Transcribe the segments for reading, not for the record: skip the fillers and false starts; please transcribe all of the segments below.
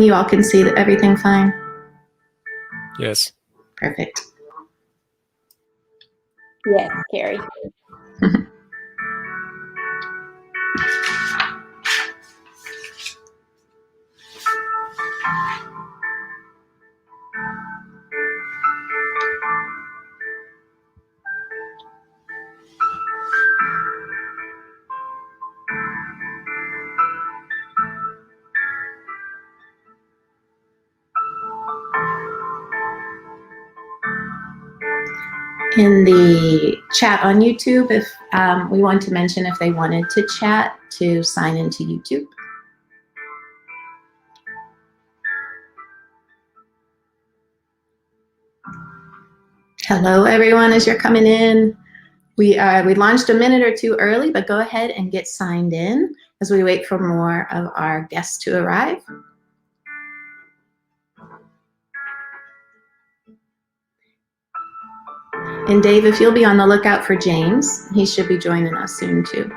You all can see that everything fine? Yes. Perfect. Yes, Carrie. In the chat on YouTube, if we want to mention if they wanted to chat to sign into YouTube. Hello, everyone, as you're coming in. We launched a minute or two early, but go ahead and get signed in as we wait for more of our guests to arrive. And Dave, if you'll be on the lookout for James, he should be joining us soon too.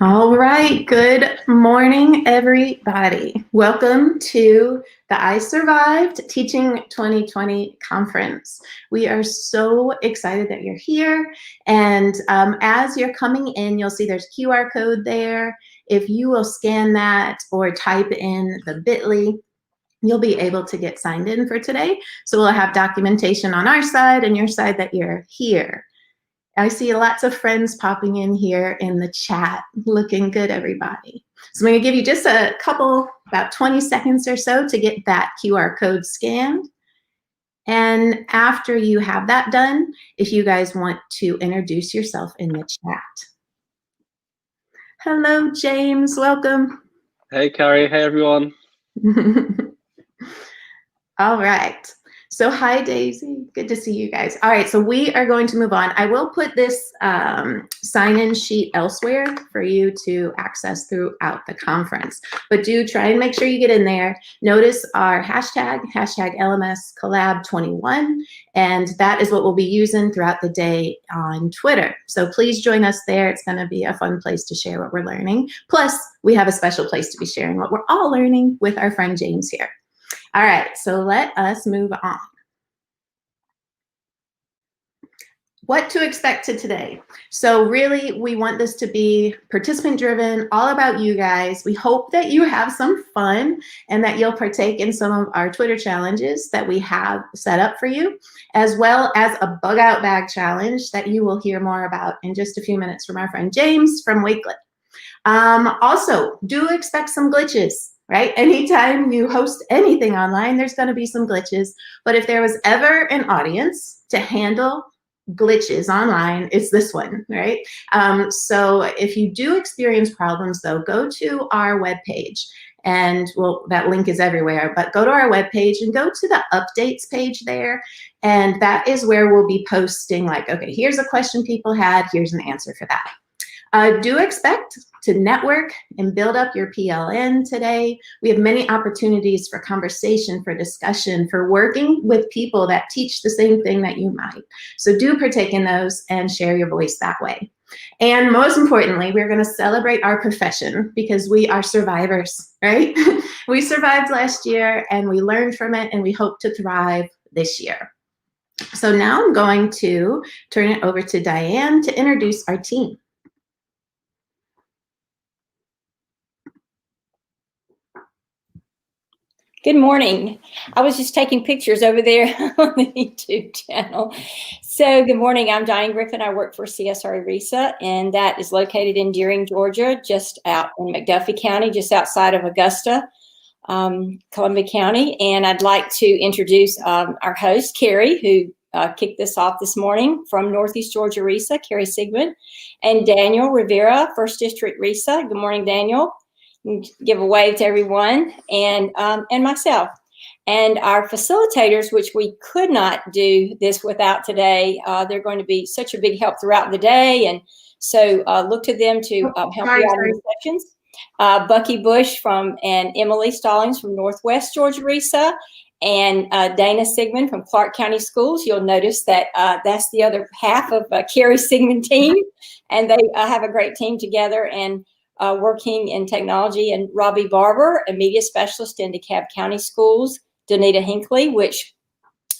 All right, good morning, everybody. Welcome to the I Survived Teaching 2020 conference. We are so excited that you're here. And as you're coming in, you'll see there's a QR code there. If you will scan that or type in the bit.ly, you'll be able to get signed in for today. So we'll have documentation on our side and your side that you're here. I see lots of friends popping in here in the chat. Looking good, everybody. So I'm going to give you just a couple, about 20 seconds or so to get that QR code scanned. And after you have that done, if you guys want to introduce yourself in the chat. Hello, James. Welcome. Hey, Carrie. Hey, everyone. All right. So hi, Daisy. Good to see you guys. All right, so we are going to move on. I will put this sign-in sheet elsewhere for you to access throughout the conference. But do try and make sure you get in there. Notice our hashtag LMS Collab 21, and that is what we'll be using throughout the day on Twitter. So please join us there. It's going to be a fun place to share what we're learning. Plus, we have a special place to be sharing what we're all learning with our friend James here. All right, so let us move on. What to expect today. So really, we want this to be participant driven, all about you guys. We hope that you have some fun and that you'll partake in some of our Twitter challenges that we have set up for you, as well as a bug out bag challenge that you will hear more about in just a few minutes from our friend James from Wakelet. Also, do expect some glitches. Right? Anytime you host anything online, there's going to be some glitches. But if there was ever an audience to handle glitches online, it's this one, right? So if you do experience problems, though, go to our webpage. And well, that link is everywhere, but go to our webpage and go to the updates page there. And that is where we'll be posting like, okay, here's a question people had, here's an answer for that. Do expect to network and build up your PLN today. We have many opportunities for conversation, for discussion, for working with people that teach the same thing that you might. So do partake in those and share your voice that way. And most importantly, we're going to celebrate our profession because we are survivors, right? We survived last year and we learned from it and we hope to thrive this year. So now I'm going to turn it over to Diane to introduce our team. Good morning. I was just taking pictures over there on the YouTube channel. So good morning, I'm Diane Griffin. I work for CSR RESA, and that is located in Deering, Georgia, just out in McDuffie County, just outside of Augusta. Columbia County. And I'd like to introduce our host, Carrie, who kicked this off this morning from Northeast Georgia RESA, Carrie Sigmund, and Daniel Rivera, 1st District RESA. Good morning, Daniel. Give a wave to everyone, and myself. And our facilitators, which we could not do this without today, they're going to be such a big help throughout the day. And so look to them to help you out in the sessions. Bucky Bush and Emily Stallings from Northwest Georgia RESA, and Dana Sigmund from Clark County Schools. You'll notice that that's the other half of Carrie Sigmund team, and they have a great team together and working in technology. And Robbie Barber, a media specialist in DeKalb County Schools. Danita Hinckley, which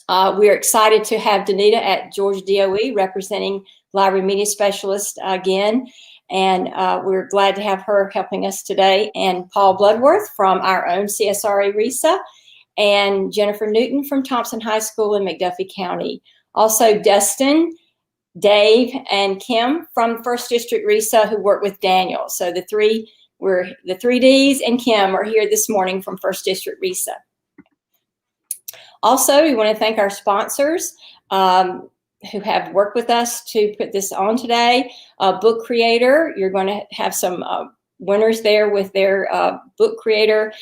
we're excited to have Danita at Georgia DOE representing library media specialist again. And we're glad to have her helping us today. And Paul Bloodworth from our own CSRA RESA, and Jennifer Newton from Thompson High School in McDuffie County. Also Dustin, Dave, and Kim from 1st District RESA, who work with Daniel. So the three Ds and Kim are here this morning from 1st District RESA. Also, we want to thank our sponsors who have worked with us to put this on today. Book Creator, you're going to have some winners there with their Book Creator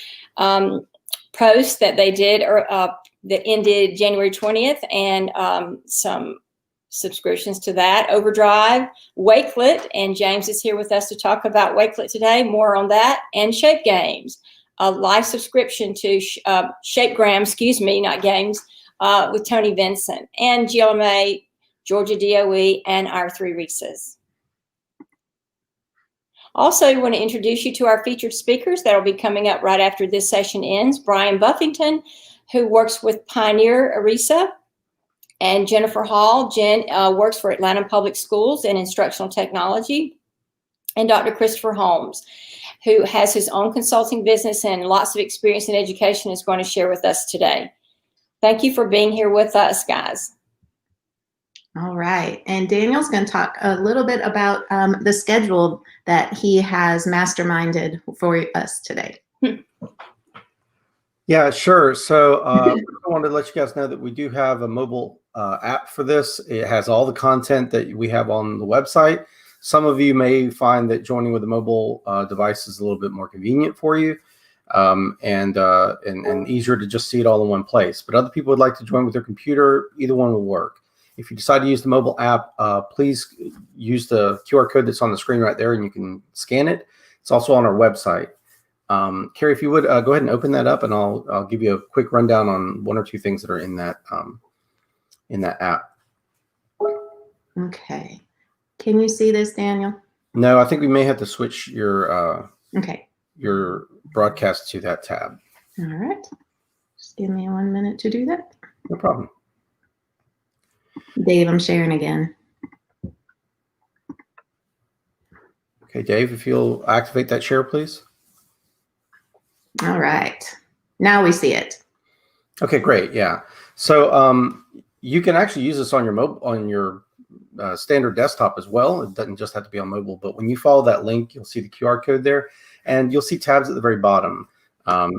post that they did that ended January 20th, and some subscriptions to that. Overdrive, Wakelet, and James is here with us to talk about Wakelet today. More on that. And Shape Games, a live subscription to Shapegram, not games, with Tony Vincent, and GLMA, Georgia DOE, and our 3 RESAs. Also, I want to introduce you to our featured speakers that will be coming up right after this session ends. Brian Buffington, who works with Pioneer RESA, and Jennifer Hall. Jen works for Atlanta Public Schools in instructional technology. And Dr. Christopher Holmes, who has his own consulting business and lots of experience in education, is going to share with us today. Thank you for being here with us, guys. All right. And Daniel's going to talk a little bit about the schedule that he has masterminded for us today. Yeah, sure. So I wanted to let you guys know that we do have a mobile app for this. It has all the content that we have on the website. Some of you may find that joining with a mobile device is a little bit more convenient for you and easier to just see it all in one place. But other people would like to join with their computer. Either one will work. If you decide to use the mobile app, please use the QR code that's on the screen right there, and you can scan it. It's also on our website. Carrie, if you would go ahead and open that up, and I'll give you a quick rundown on 1 or 2 things that are in that app. Okay. Can you see this, Daniel? No, I think we may have to switch your okay. Your broadcast to that tab. All right. Just give me 1 minute to do that. No problem. Dave, I'm sharing again. Okay, Dave, if you'll activate that share, please. All right. Now we see it. Okay, great. Yeah. So you can actually use this on your standard desktop as well. It doesn't just have to be on mobile, but when you follow that link, you'll see the QR code there, and you'll see tabs at the very bottom.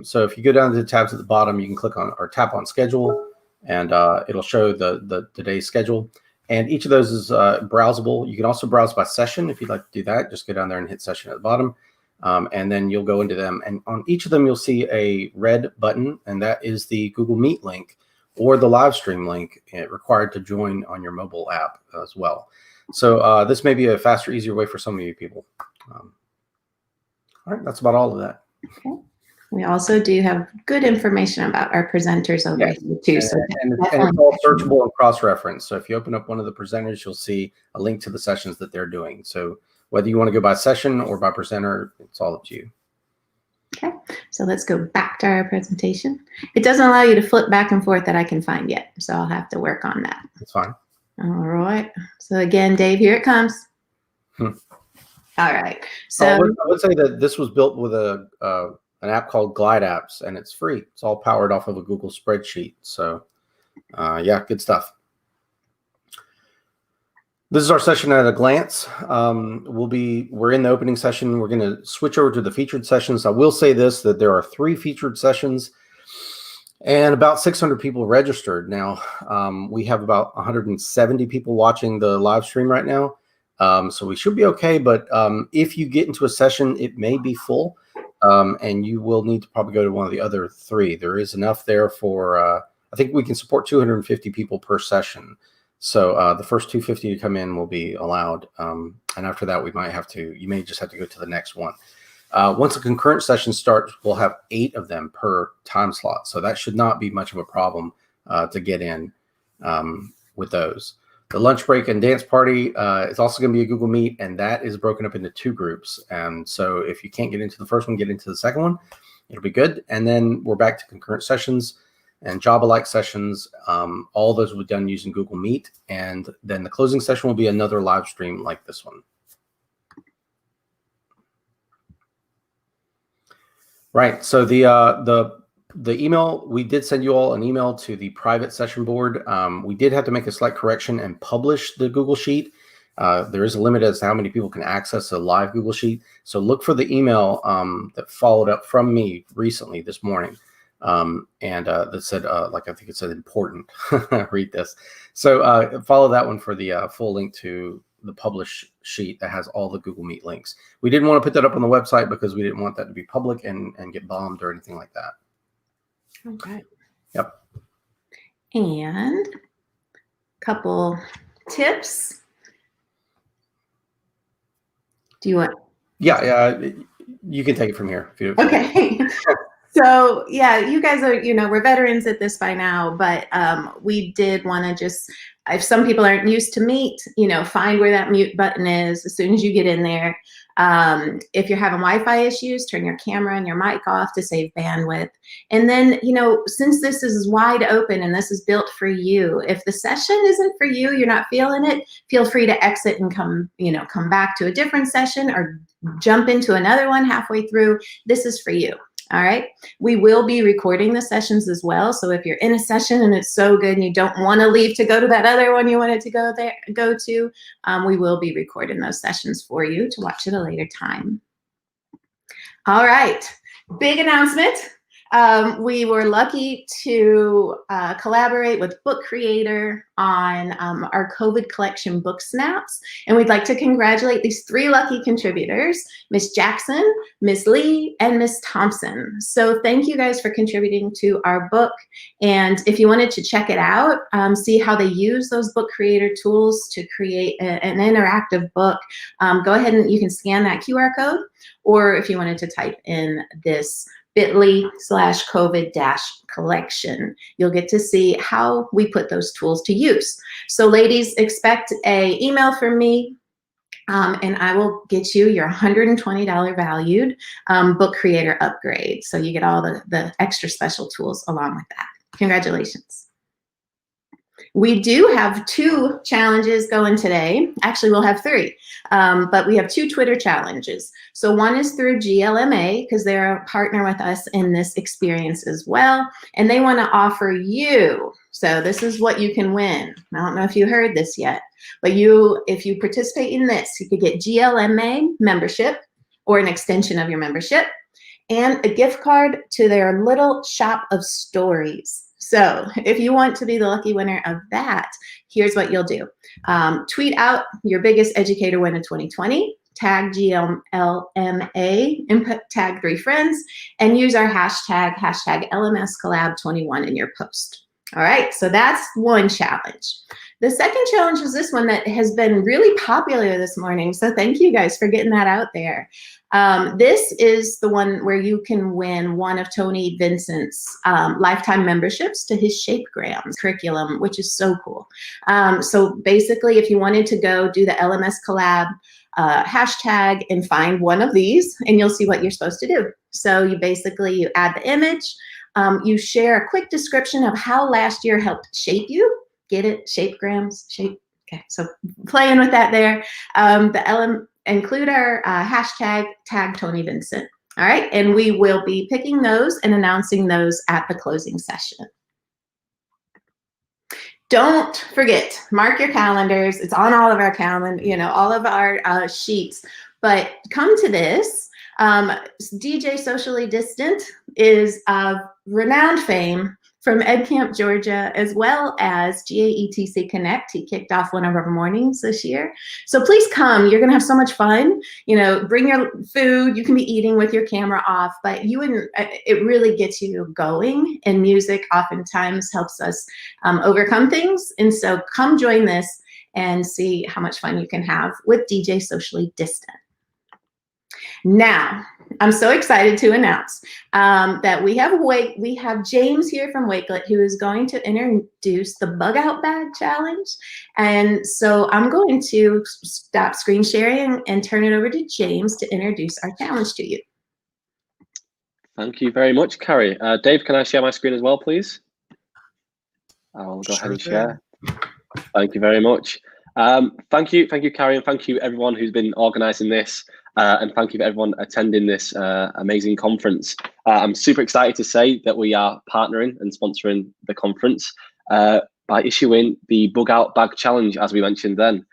So if you go down to the tabs at the bottom, you can click on or tap on schedule, and it'll show the day's schedule. And each of those is browsable. You can also browse by session if you'd like to do that. Just go down there and hit session at the bottom. And then you'll go into them. And on each of them, you'll see a red button, and that is the Google Meet link or the live stream link required to join on your mobile app as well. So this may be a faster, easier way for some of you people. All right, that's about all of that. Okay. We also do have good information about our presenters over here too. And it's all searchable and cross-referenced. So if you open up one of the presenters, you'll see a link to the sessions that they're doing. So whether you want to go by session or by presenter, it's all up to you. Okay, so let's go back to our presentation. It doesn't allow you to flip back and forth that I can find yet, so I'll have to work on that. That's fine. All right. So again, Dave, here it comes. All right. So I would say that this was built with an app called Glide Apps, and it's free. It's all powered off of a Google spreadsheet. So yeah, good stuff. This is our session at a glance. We're in the opening session. We're going to switch over to the featured sessions. I will say this, that there are 3 featured sessions and about 600 people registered. Now, we have about 170 people watching the live stream right now. So we should be okay. But if you get into a session, it may be full, and you will need to probably go to one of the other 3. There is enough there for, I think we can support 250 people per session. So the first 250 to come in will be allowed. And after that, you may just have to go to the next one. Once the concurrent session starts, we'll have 8 of them per time slot. So that should not be much of a problem to get in with those. The lunch break and dance party is also going to be a Google Meet, and that is broken up into 2 groups. And so if you can't get into the first one, get into the second one. It'll be good. And then we're back to concurrent sessions and job-alike sessions. All those will be done using Google Meet. And then the closing session will be another live stream like this one. Right. So the email, we did send you all an email to the private session board. We did have to make a slight correction and publish the Google Sheet. There is a limit as to how many people can access a live Google Sheet. So look for the email that followed up from me recently this morning. That said, like I think it said important. Read this. So follow that one for the full link to the publish sheet that has all the Google Meet links. We didn't want to put that up on the website because we didn't want that to be public and get bombed or anything like that. Okay. Yep. And a couple tips. Do you want? Yeah, you can take it from here. If you, Okay. So yeah, you guys are, we're veterans at this by now, but we did want to just, if some people aren't used to Meet, find where that mute button is as soon as you get in there. If you're having Wi-Fi issues, turn your camera and your mic off to save bandwidth. And then, since this is wide open and this is built for you, if the session isn't for you, you're not feeling it, feel free to exit and come back to a different session or jump into another one halfway through. This is for you. All right. We will be recording the sessions as well. So if you're in a session and it's so good and you don't want to leave to go to that other one you wanted to go to, we will be recording those sessions for you to watch at a later time. All right. Big announcement. We were lucky to collaborate with Book Creator on our COVID collection book snaps. And we'd like to congratulate these 3 lucky contributors, Miss Jackson, Miss Lee, and Miss Thompson. So thank you guys for contributing to our book. And if you wanted to check it out, see how they use those Book Creator tools to create an interactive book, go ahead and you can scan that QR code. Or if you wanted to type in this bit.ly/COVID-collection. You'll get to see how we put those tools to use. So ladies, expect an email from me and I will get you your $120 valued Book Creator upgrade. So you get all the extra special tools along with that. Congratulations. We do have 2 challenges going today. Actually, we'll have 3, but we have 2 Twitter challenges. So one is through GLMA because they're a partner with us in this experience as well. And they want to offer you, so this is what you can win. I don't know if you heard this yet, but if you participate in this, you could get GLMA membership or an extension of your membership and a gift card to their little shop of stories. So if you want to be the lucky winner of that, here's what you'll do. Tweet out your biggest educator win of 2020, tag GLMA, and tag 3 friends, and use our hashtag LMScollab21 in your post. All right, so that's one challenge. The second challenge is this one that has been really popular this morning. So thank you guys for getting that out there. This is the one where you can win one of Tony Vincent's lifetime memberships to his Shapegrams curriculum, which is so cool. So basically, if you wanted to go do the LMS collab hashtag and find one of these, and you'll see what you're supposed to do. So you add the image, you share a quick description of how last year helped shape you. Get it? Shapegrams, shape. Okay, so playing with that there. Include our hashtag tag Tony Vincent. All right, and we will be picking those and announcing those at the closing session. don't forget, mark your calendars. It's on all of our all of our sheets. But come to this. DJ Socially Distant is of renowned fame from EdCamp Georgia, as well as GAETC Connect. He kicked off one of our mornings this year. So please come. You're going to have so much fun. Bring your food. You can be eating with your camera off, but it really gets you going. And music oftentimes helps us overcome things. And so come join this and see how much fun you can have with DJ Socially Distant. Now, I'm so excited to announce that we have James here from Wakelet, who is going to introduce the Bug Out Bag Challenge. And so I'm going to stop screen sharing and turn it over to James to introduce our challenge to you. Thank you very much, Carrie. Dave, can I share my screen as well, please? I'll go ahead and share. Thank you very much. Thank you, Carrie, and thank you everyone who's been organising this. And thank you for everyone attending this amazing conference. I'm super excited to say that we are partnering and sponsoring the conference by issuing the Bug Out Bag Challenge, as we mentioned then.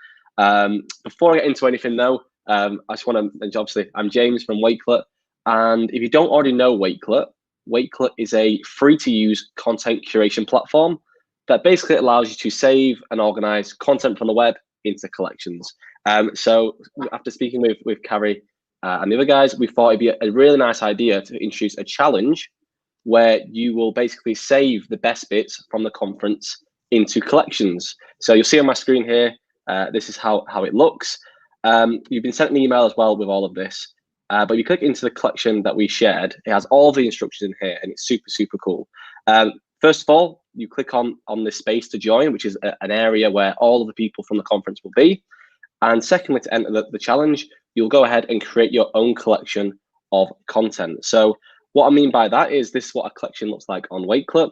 Before I get into anything though, I just want to, obviously, I'm James from Wakelet. And if you don't already know Wakelet, Wakelet is a free-to-use content curation platform that basically allows you to save and organize content from the web into collections. So after speaking with Carrie and the other guys, we thought it'd be a really nice idea to introduce a challenge where you will basically save the best bits from the conference into collections. So you'll see on my screen here, this is how it looks. You've been sent an email as well with all of this, but you click into the collection that we shared, it has all the instructions in here and it's super, super cool. First of all, you click on this space to join, which is an area where all of the people from the conference will be. And secondly, to enter the challenge, you'll go ahead and create your own collection of content. So what I mean by that is this is what a collection looks like on Wakelet.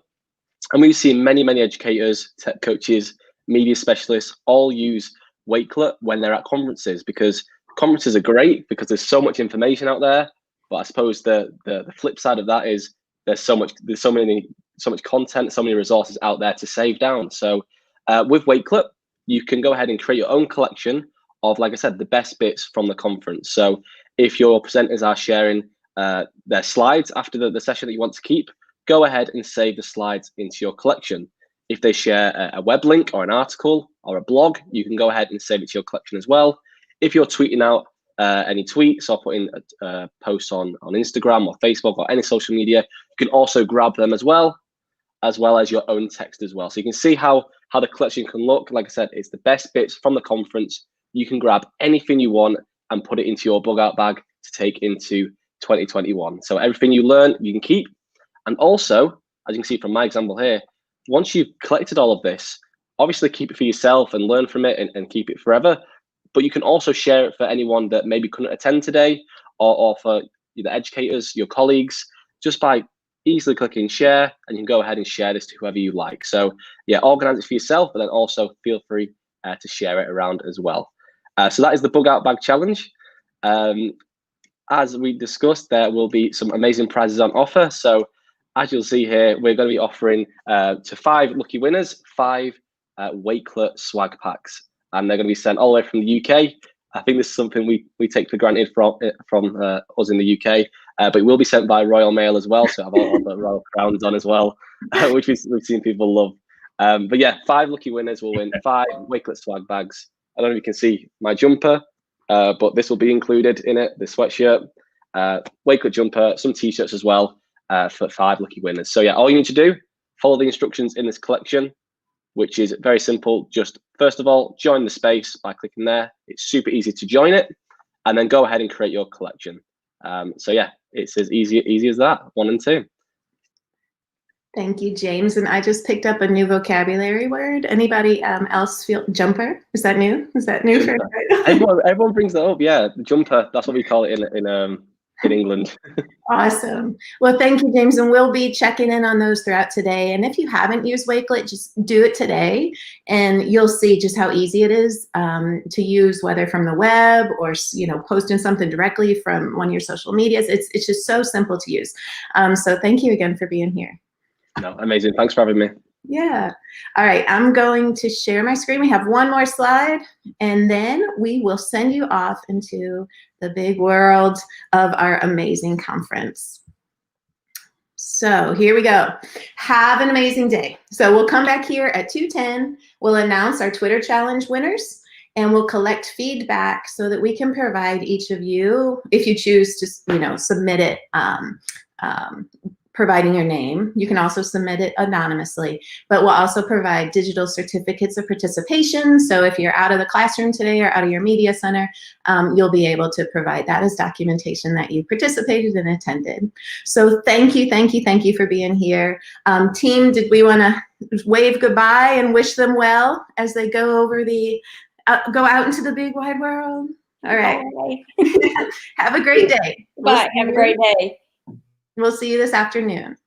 And we've seen many, many educators, tech coaches, media specialists all use Wakelet when they're at conferences, because conferences are great because there's so much information out there. But I suppose the flip side of that is there's so much content, so many resources out there to save down. So with Wakelet, you can go ahead and create your own collection of, like I said, the best bits from the conference. So if your presenters are sharing their slides after the session that you want to keep, go ahead and save the slides into your collection. If they share a web link or an article or a blog, you can go ahead and save it to your collection as well. If you're tweeting out any tweets or putting posts on Instagram or Facebook or any social media, you can also grab them as well as your own text as well. So you can see how the collection can look. Like I said, it's the best bits from the conference. You can grab anything you want and put it into your bug out bag to take into 2021. So everything you learn, you can keep. And also, as you can see from my example here, once you've collected all of this, obviously keep it for yourself and learn from it and keep it forever. But you can also share it for anyone that maybe couldn't attend today, or for the educators, your colleagues, just by easily clicking share, and you can go ahead and share this to whoever you like. So yeah, organize it for yourself, but then also feel free to share it around as well. So that is the Bug Out Bag Challenge. As we discussed, there will be some amazing prizes on offer. So as you'll see here, we're going to be offering to 5 lucky winners 5 Wakelet swag packs, and they're going to be sent all the way from the UK. I think this is something we take for granted from us in the UK, but it will be sent by Royal Mail as well, so have all the Royal Crowns on as well, which we've seen people love. But yeah, 5 lucky winners will win 5 Wakelet swag bags. I don't know if you can see my jumper, but this will be included in it, the sweatshirt, Wakelet jumper, some t-shirts as well, for 5 lucky winners. So yeah, all you need to do, follow the instructions in this collection, which is very simple. Just first of all, join the space by clicking there. It's super easy to join it, and then go ahead and create your collection. So yeah, it's as easy as that, 1 and 2. Thank you, James. And I just picked up a new vocabulary word. Anybody else feel jumper? Is that new? Is that new for everyone brings that up? Yeah, the jumper. That's what we call it in England. Awesome. Well, thank you, James. And we'll be checking in on those throughout today. And if you haven't used Wakelet, just do it today, and you'll see just how easy it is to use, whether from the web or posting something directly from one of your social medias. It's just so simple to use. So thank you again for being here. No, amazing. Thanks for having me. Yeah. All right, I'm going to share my screen. We have one more slide, and then we will send you off into the big world of our amazing conference. So here we go. Have an amazing day. So we'll come back here at 2:10. We'll announce our Twitter challenge winners, and we'll collect feedback so that we can provide each of you, if you choose to, submit it, providing your name. You can also submit it anonymously, but we'll also provide digital certificates of participation. So if you're out of the classroom today or out of your media center, you'll be able to provide that as documentation that you participated and attended. So thank you for being here. Team, did we want to wave goodbye and wish them well as they go over go out into the big wide world? All right. Have a great day. Bye. Have a great day. We'll see you this afternoon.